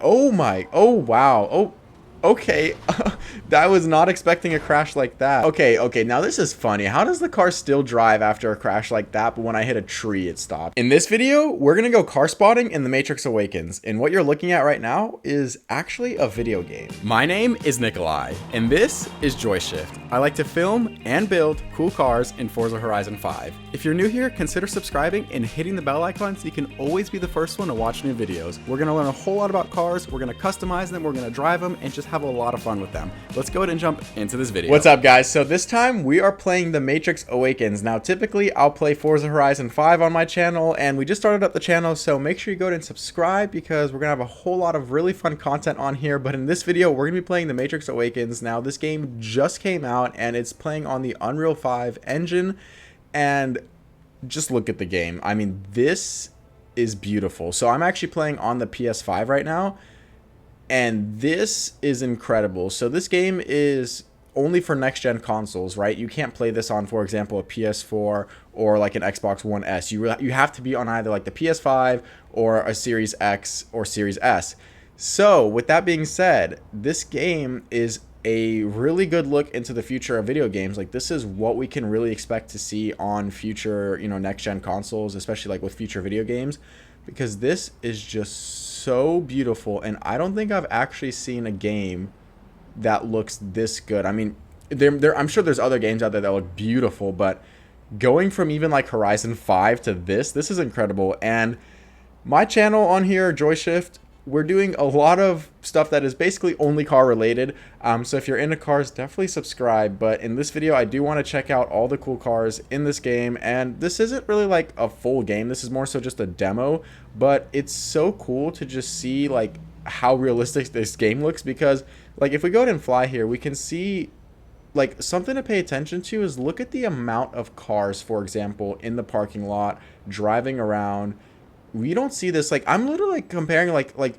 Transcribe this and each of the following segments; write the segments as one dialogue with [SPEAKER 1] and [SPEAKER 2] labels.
[SPEAKER 1] Oh my, oh wow, oh, okay. I was not expecting a crash like that. Okay, now this is funny. How does the car still drive after a crash like that, but when I hit a tree, it stopped? In this video, we're gonna go car spotting in the Matrix Awakens, and what you're looking at right now is actually a video game. My name is Nikolai, and this is Joyshift. I like to film and build cool cars in Forza Horizon 5. If you're new here, consider subscribing and hitting the bell icon so you can always be the first one to watch new videos. We're gonna learn a whole lot about cars, we're gonna customize them, we're gonna drive them, and just have a lot of fun with them. Let's go ahead and jump into this video. What's up, guys? So this time we are playing the Matrix Awakens. Now, typically I'll play Forza Horizon 5 on my channel, and we just started up the channel, so make sure you go ahead and subscribe because we're gonna have a whole lot of really fun content on here. But in this video, we're gonna be playing the Matrix Awakens. Now, this game just came out, and it's playing on the Unreal 5 engine, and just look at the game. I mean, this is beautiful. So I'm actually playing on the PS5 right now, and this is incredible. So this game is only for next gen consoles, right? You can't play this on, for example, a PS4 or like an Xbox One S. You have to be on either like the PS5 or a Series X or Series S. So with that being said, this game is a really good look into the future of video games. Like, this is what we can really expect to see on future, next gen consoles, especially like with future video games, because this is just so beautiful. And I don't think I've actually seen a game that looks this good. I mean, I'm sure there's other games out there that look beautiful, but going from even like Horizon 5 to this is incredible. And my channel on here, Joyshift, we're doing a lot of stuff that is basically only car related. So if you're into cars, definitely subscribe. But in this video, I do want to check out all the cool cars in this game. And this isn't really like a full game. This is more so just a demo. But it's so cool to just see like how realistic this game looks, because like if we go ahead and fly here, we can see like something to pay attention to is look at the amount of cars, for example, in the parking lot driving around. We don't see this. Like, I'm literally like comparing like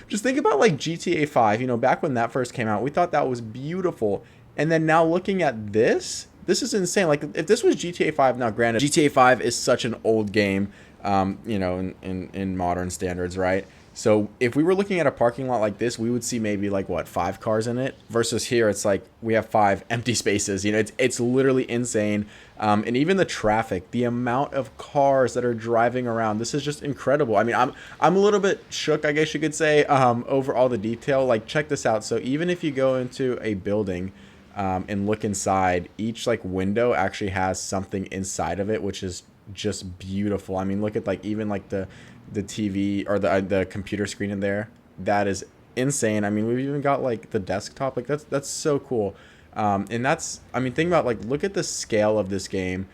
[SPEAKER 1] just think about like GTA 5, back when that first came out, we thought that was beautiful. And then now looking at this is insane. Like, if this was GTA 5, now granted, GTA 5 is such an old game, in modern standards, right? So if we were looking at a parking lot like this, we would see maybe like what, 5 cars in it, versus here it's like we have 5 empty spaces. It's literally insane. And even the traffic, the amount of cars that are driving around, this is just incredible. I mean, I'm a little bit shook, I guess you could say, over all the detail. Like, check this out. So even if you go into a building and look inside, each like window actually has something inside of it, which is just beautiful. I mean, look at like even like the TV or the computer screen in there. That is insane. I mean, we've even got like the desktop. Like, that's so cool. And that's, I mean, think about like, look at the scale of this game.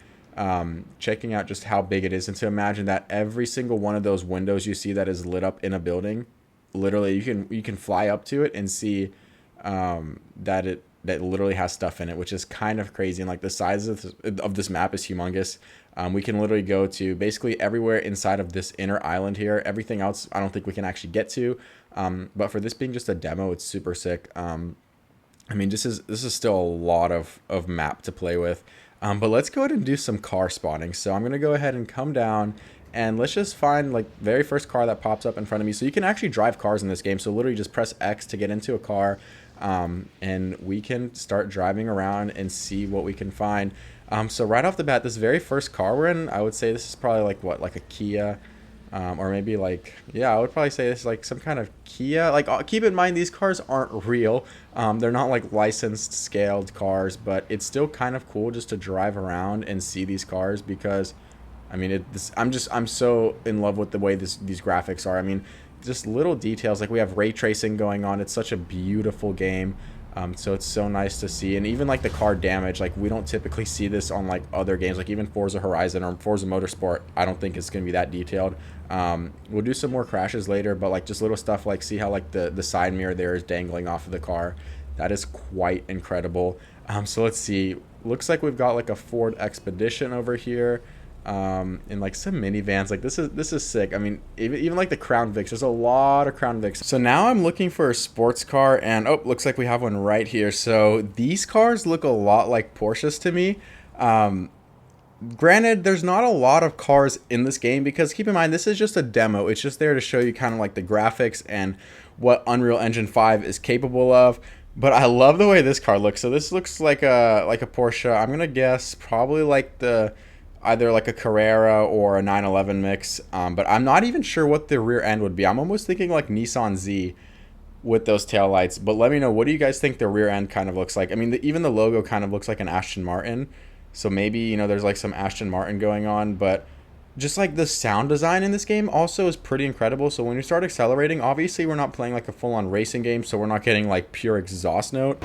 [SPEAKER 1] Checking out just how big it is, and to imagine that every single one of those windows you see that is lit up in a building, literally you can fly up to it and see that literally has stuff in it, which is kind of crazy. And like the size of this map is humongous. We can literally go to basically everywhere inside of this inner island here. Everything else I don't think we can actually get to. But for this being just a demo, it's super sick. I mean, this is still a lot of map to play with. But let's go ahead and do some car spotting. So I'm going to go ahead and come down, and let's just find like very first car that pops up in front of me. So you can actually drive cars in this game. So literally just press X to get into a car. And we can start driving around and see what we can find. So right off the bat, this very first car we're in, I would say this is probably like what, like a Kia, or maybe like, yeah, I would probably say this is like some kind of Kia. Like, keep in mind, these cars aren't real. They're not like licensed scaled cars, but it's still kind of cool just to drive around and see these cars, because I mean, I'm so in love with the way these graphics are. I mean, just little details, like we have ray tracing going on. It's such a beautiful game. So it's so nice to see. And even like the car damage, like we don't typically see this on like other games, like even Forza Horizon or Forza Motorsport. I don't think it's going to be that detailed. We'll do some more crashes later, but like just little stuff, like see how like the side mirror there is dangling off of the car. That is quite incredible. So let's see. Looks like we've got like a Ford Expedition over here. And like some minivans. Like this is sick. I mean, even like the Crown Vics, there's a lot of Crown Vics. So now I'm looking for a sports car, and oh, looks like we have one right here. So these cars look a lot like Porsches to me. Granted, there's not a lot of cars in this game because keep in mind, this is just a demo. It's just there to show you kind of like the graphics and what Unreal Engine 5 is capable of. But I love the way this car looks. So this looks like a Porsche. I'm gonna guess probably like the either like a Carrera or a 911 mix. But I'm not even sure what the rear end would be. I'm almost thinking like Nissan Z with those taillights. But let me know, what do you guys think the rear end kind of looks like? I mean, even the logo kind of looks like an Aston Martin. So maybe, there's like some Aston Martin going on, but just like the sound design in this game also is pretty incredible. So when you start accelerating, obviously we're not playing like a full-on racing game, so we're not getting like pure exhaust note.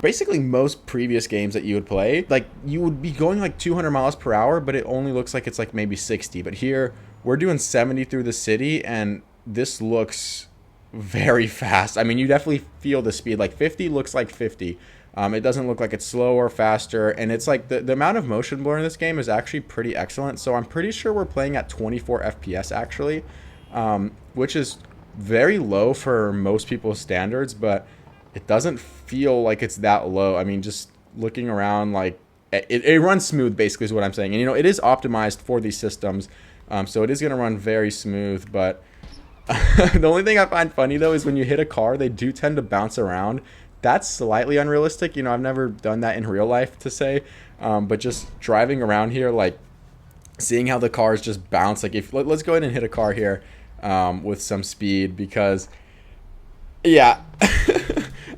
[SPEAKER 1] Basically most previous games that you would play, like you would be going like 200 miles per hour, but it only looks like it's like maybe 60. But here we're doing 70 through the city, and this looks very fast. I mean, you definitely feel the speed. Like 50 looks like 50. It doesn't look like it's slower, faster, and it's like the amount of motion blur in this game is actually pretty excellent. So I'm pretty sure we're playing at 24 FPS actually, which is very low for most people's standards, but it doesn't feel like it's that low. I mean, just looking around, like it runs smooth basically is what I'm saying. And it is optimized for these systems, so it is going to run very smooth. But the only thing I find funny though is when you hit a car, they do tend to bounce around. That's slightly unrealistic. I've never done that in real life to say, but just driving around here, like seeing how the cars just bounce. Like let's go ahead and hit a car here with some speed, because yeah.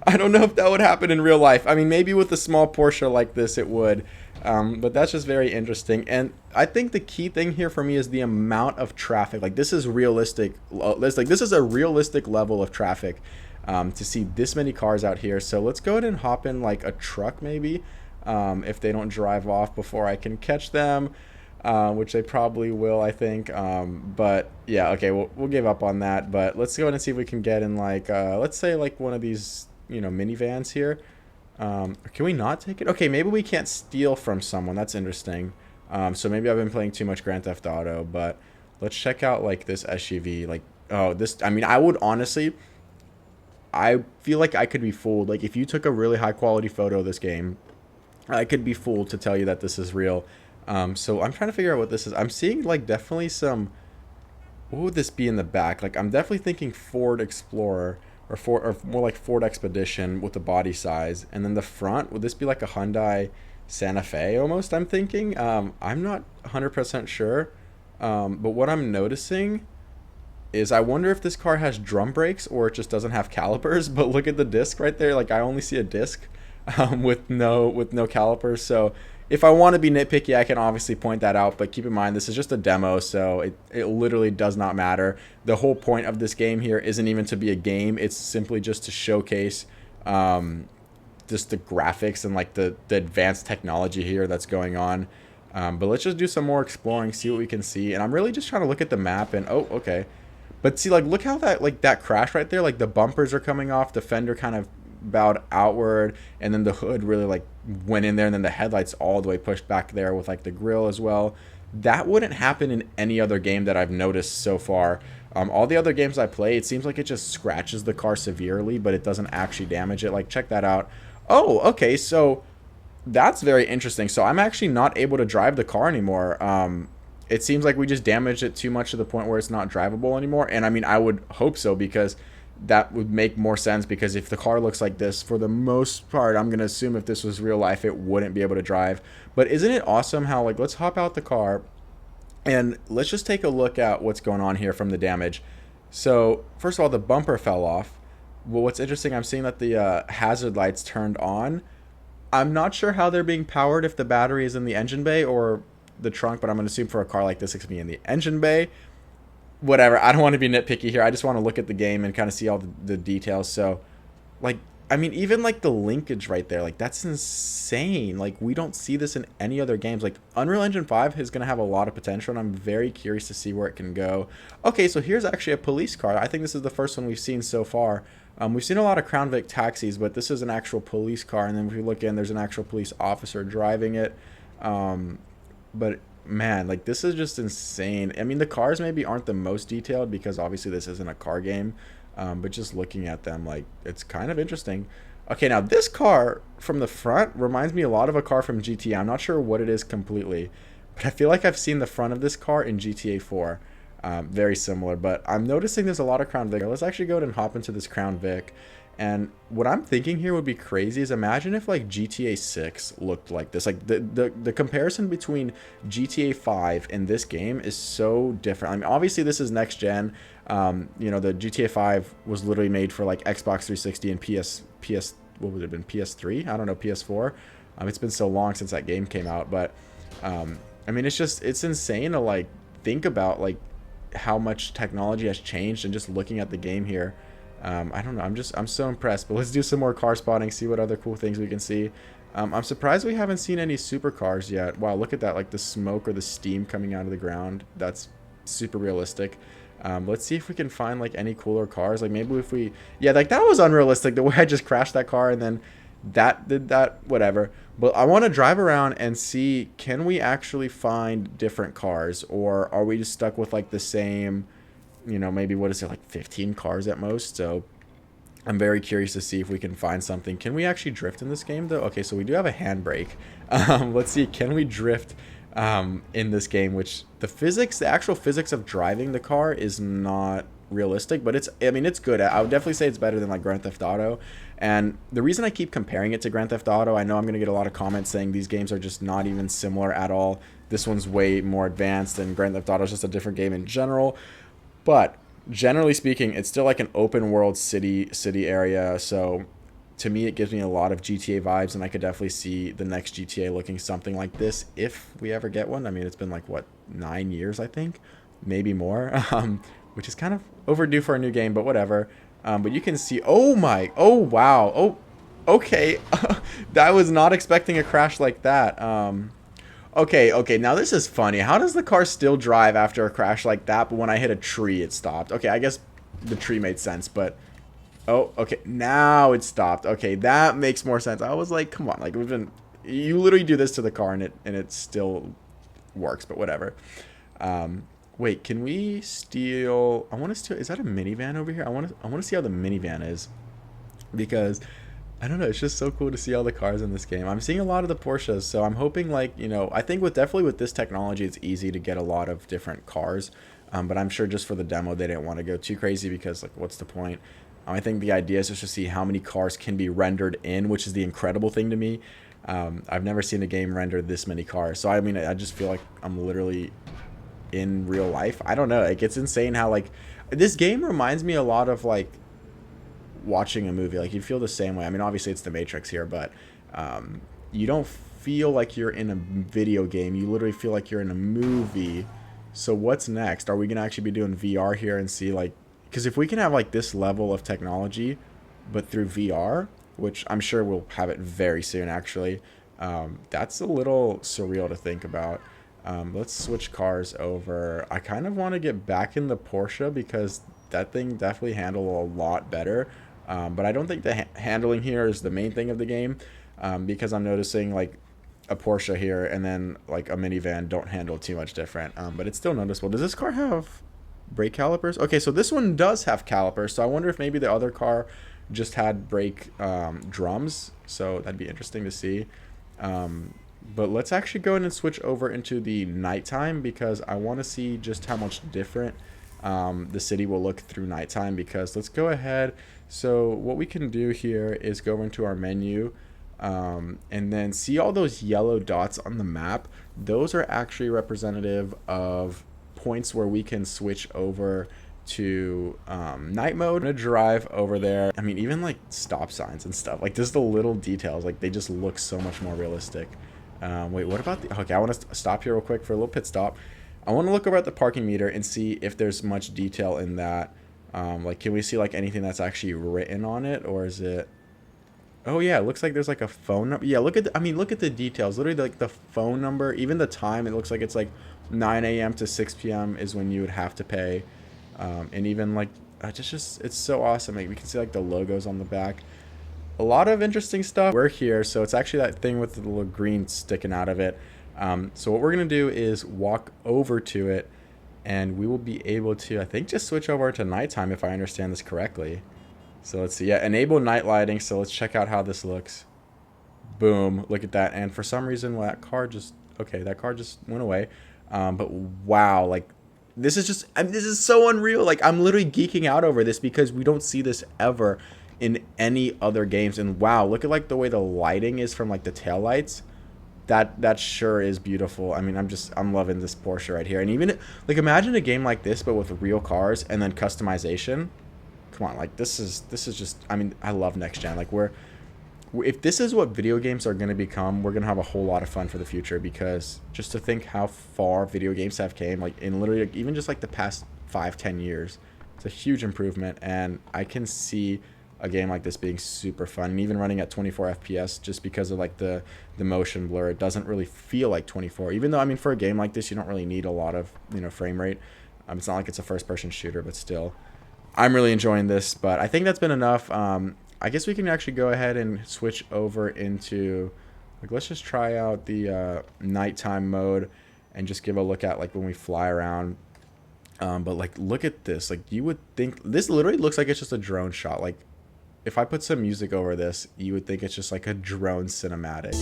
[SPEAKER 1] I don't know if that would happen in real life. I mean, maybe with a small Porsche like this it would, but that's just very interesting. And I think the key thing here for me is the amount of traffic. Like this is realistic. This is a realistic level of traffic to see this many cars out here. So let's go ahead and hop in like a truck maybe, if they don't drive off before I can catch them, which they probably will, I think. But yeah, okay, we'll give up on that. But let's go ahead and see if we can get in like let's say like one of these minivans here. Can we not take it? Okay, maybe we can't steal from someone. That's interesting. So maybe I've been playing too much Grand Theft Auto. But let's check out like this SUV. Like, oh, this, I mean, I would honestly, I feel like I could be fooled. Like if you took a really high quality photo of this game, I could be fooled to tell you that this is real. So I'm trying to figure out what this is. I'm seeing like definitely some, what would this be in the back? Like I'm definitely thinking Ford Explorer, or more like Ford Expedition with the body size. And then the front, would this be like a Hyundai Santa Fe almost, I'm thinking? I'm not 100% sure. But what I'm noticing is I wonder if this car has drum brakes or it just doesn't have calipers. But look at the disc right there. Like I only see a disc with no calipers. So if I want to be nitpicky, I can obviously point that out, but keep in mind this is just a demo, so it literally does not matter. The whole point of this game here isn't even to be a game. It's simply just to showcase just the graphics and like the advanced technology here that's going on. But let's just do some more exploring, see what we can see. And I'm really just trying to look at the map and, oh, okay. But see, like, look how that crash right there, like the bumpers are coming off, the fender kind of bowed outward, and then the hood really like went in there, and then the headlights all the way pushed back there with like the grill as well. That wouldn't happen in any other game that I've noticed so far. All the other games I play, it seems like it just scratches the car severely, but it doesn't actually damage it. Like check that out. Oh, okay, so that's very interesting. So I'm actually not able to drive the car anymore. It seems like we just damaged it too much to the point where it's not drivable anymore. And I mean, I would hope so, because that would make more sense, because if the car looks like this, for the most part, I'm going to assume if this was real life, it wouldn't be able to drive. But isn't it awesome how, like, let's hop out the car and let's just take a look at what's going on here from the damage. So first of all, the bumper fell off. Well, what's interesting, I'm seeing that the hazard lights turned on. I'm not sure how they're being powered, if the battery is in the engine bay or the trunk, but I'm going to assume for a car like this, it's going to be in the engine bay. Whatever, I don't want to be nitpicky here. I just want to look at the game and kind of see all the details. So, like, I mean, even like the linkage right there, like that's insane. Like we don't see this in any other games. Like Unreal Engine 5 is going to have a lot of potential, and I'm very curious to see where it can go. Okay, so here's actually a police car. I think this is the first one we've seen so far. We've seen a lot of Crown Vic taxis, but this is an actual police car. And then if we look in, there's an actual police officer driving it. But man, like this is just insane. I mean, the cars maybe aren't the most detailed because obviously this isn't a car game, but just looking at them, like it's kind of interesting. Okay, now this car from the front reminds me a lot of a car from GTA. I'm not sure what it is completely, but I feel like I've seen the front of this car in GTA 4. Very similar, but I'm noticing there's a lot of Crown Vic. Let's actually go ahead and hop into this Crown Vic. And what I'm thinking here would be crazy is imagine if like GTA 6 looked like this. Like the comparison between GTA 5 and this game is so different. I mean, obviously this is next gen. You know, the GTA 5 was literally made for like Xbox 360 and PS what would it have been, PS3? I don't know, PS4. It's been so long since that game came out, but I mean, it's insane to like think about like how much technology has changed and just looking at the game here. I don't know. I'm so impressed. But let's do some more car spotting, see what other cool things we can see. I'm surprised we haven't seen any supercars yet. Wow, look at that, like the smoke or the steam coming out of the ground. That's super realistic. Let's see if we can find like any cooler cars. Like maybe if we, yeah, like that was unrealistic. The way I just crashed that car and then that did that, whatever. But I want to drive around and see, can we actually find different cars, or are we just stuck with like the same, you know, maybe what is it, like 15 cars at most? So I'm very curious to see if we can find something. Can we actually drift in this game though? Okay, so we do have a handbrake. Let's see, can we drift in this game? Which the actual physics of driving the car is not realistic, but I mean, it's good. I would definitely say it's better than like Grand Theft Auto. And the reason I keep comparing it to Grand Theft Auto, I know I'm going to get a lot of comments saying these games are just not even similar at all. This one's way more advanced, and Grand Theft Auto is just a different game in general. But generally speaking, it's still like an open world city area. So to me, it gives me a lot of GTA vibes, and I could definitely see the next GTA looking something like this if we ever get one. I mean, it's been like, what, 9 years, I think, maybe more, which is kind of overdue for a new game, but whatever. But you can see, oh wow, oh, okay. I was not expecting a crash like that. Okay, now this is funny. How does the car still drive after a crash like that, but when I hit a tree, it stopped? Okay, I guess the tree made sense, but... Oh, okay, now it stopped. Okay, that makes more sense. I was like, come on, like, you literally do this to the car, and it still works, but whatever. Wait, can we steal... I want to steal... Is that a minivan over here? I want to see how the minivan is, because... I don't know, it's just so cool to see all the cars in this game. I'm seeing a lot of the Porsches, so I'm hoping, like, you know, I think definitely with this technology, it's easy to get a lot of different cars. But I'm sure just for the demo, they didn't want to go too crazy because, like, what's the point? I think the idea is just to see how many cars can be rendered in, which is the incredible thing to me. I've never seen a game render this many cars. So, I mean, I just feel like I'm literally in real life. I don't know. Like, it's insane how, like, this game reminds me a lot of, like, watching a movie. Like, you feel the same way. I mean, obviously it's the Matrix here, but you don't feel like you're in a video game. You literally feel like you're in a movie. So what's next? Are we gonna actually be doing VR here and see, like, because if we can have like this level of technology but through VR, which I'm sure we'll have it very soon actually, that's a little surreal to think about. Let's switch cars over. I kind of want to get back in the Porsche because that thing definitely handled a lot better. But I don't think the handling here is the main thing of the game, because I'm noticing like a Porsche here and then like a minivan don't handle too much different, but it's still noticeable. Does this car have brake calipers? Okay, so this one does have calipers, so I wonder if maybe the other car just had brake drums, so that'd be interesting to see. But let's actually go in and switch over into the nighttime because I want to see just how much different the city will look through nighttime. Because let's go ahead. So what we can do here is go into our menu and then see all those yellow dots on the map. Those are actually representative of points where we can switch over to night mode. I'm gonna drive over there. I mean, even like stop signs and stuff, like just the little details, like they just look so much more realistic. Wait, what about the... Okay, I want to stop here real quick for a little pit stop. I want to look over at the parking meter and see if there's much detail in that. Like, can we see like anything that's actually written on it, or is it... Oh yeah, it looks like there's like a phone number. Yeah, look at the details. Literally, like the phone number, even the time. It looks like it's like 9 a.m. to 6 p.m. is when you would have to pay. And even like it's so awesome. Like, we can see like the logos on the back. A lot of interesting stuff. We're here, so it's actually that thing with the little green sticking out of it. So what we're going to do is walk over to it, and we will be able to, I think, just switch over to nighttime if I understand this correctly. So let's see. Yeah, enable night lighting. So let's check out how this looks. Boom. Look at that. And for some reason, that car just... Okay, that car just went away. But wow, like, this is just... this is so unreal. Like, I'm literally geeking out over this because we don't see this ever in any other games. And wow, look at, like, the way the lighting is from, like, the taillights. That sure is beautiful. I mean, I'm loving this Porsche right here. And even, like, imagine a game like this, but with real cars and then customization. Come on, like, this is just, I mean, I love next gen. Like, if this is what video games are going to become, we're going to have a whole lot of fun for the future, because just to think how far video games have came, like, in literally, like, even just like the past 5-10 years, it's a huge improvement. And I can see a game like this being super fun, and even running at 24 FPS, just because of, like, the motion blur. It doesn't really feel like 24, even though, I mean, for a game like this, you don't really need a lot of, you know, frame rate. It's not like it's a first person shooter, but still, I'm really enjoying this. But I think that's been enough. I guess we can actually go ahead and switch over into, like, let's just try out the nighttime mode and just give a look at, like, when we fly around. But, like, look at this. Like, you would think this literally looks like it's just a drone shot. Like, if I put some music over this, you would think it's just like a drone cinematic.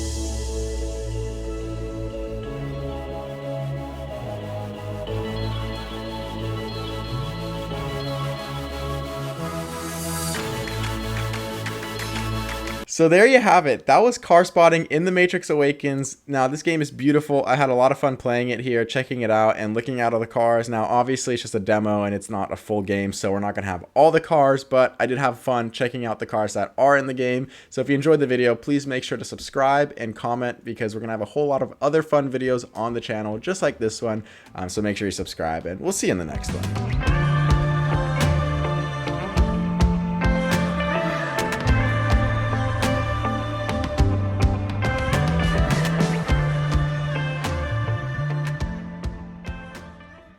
[SPEAKER 1] So there you have it. That was car spotting in the Matrix Awakens. Now, this game is beautiful. I had a lot of fun playing it here, checking it out and looking out of the cars. Now, obviously, it's just a demo and it's not a full game, so we're not going to have all the cars, but I did have fun checking out the cars that are in the game. So if you enjoyed the video, please make sure to subscribe and comment, because we're going to have a whole lot of other fun videos on the channel, just like this one. So make sure you subscribe, and we'll see you in the next one.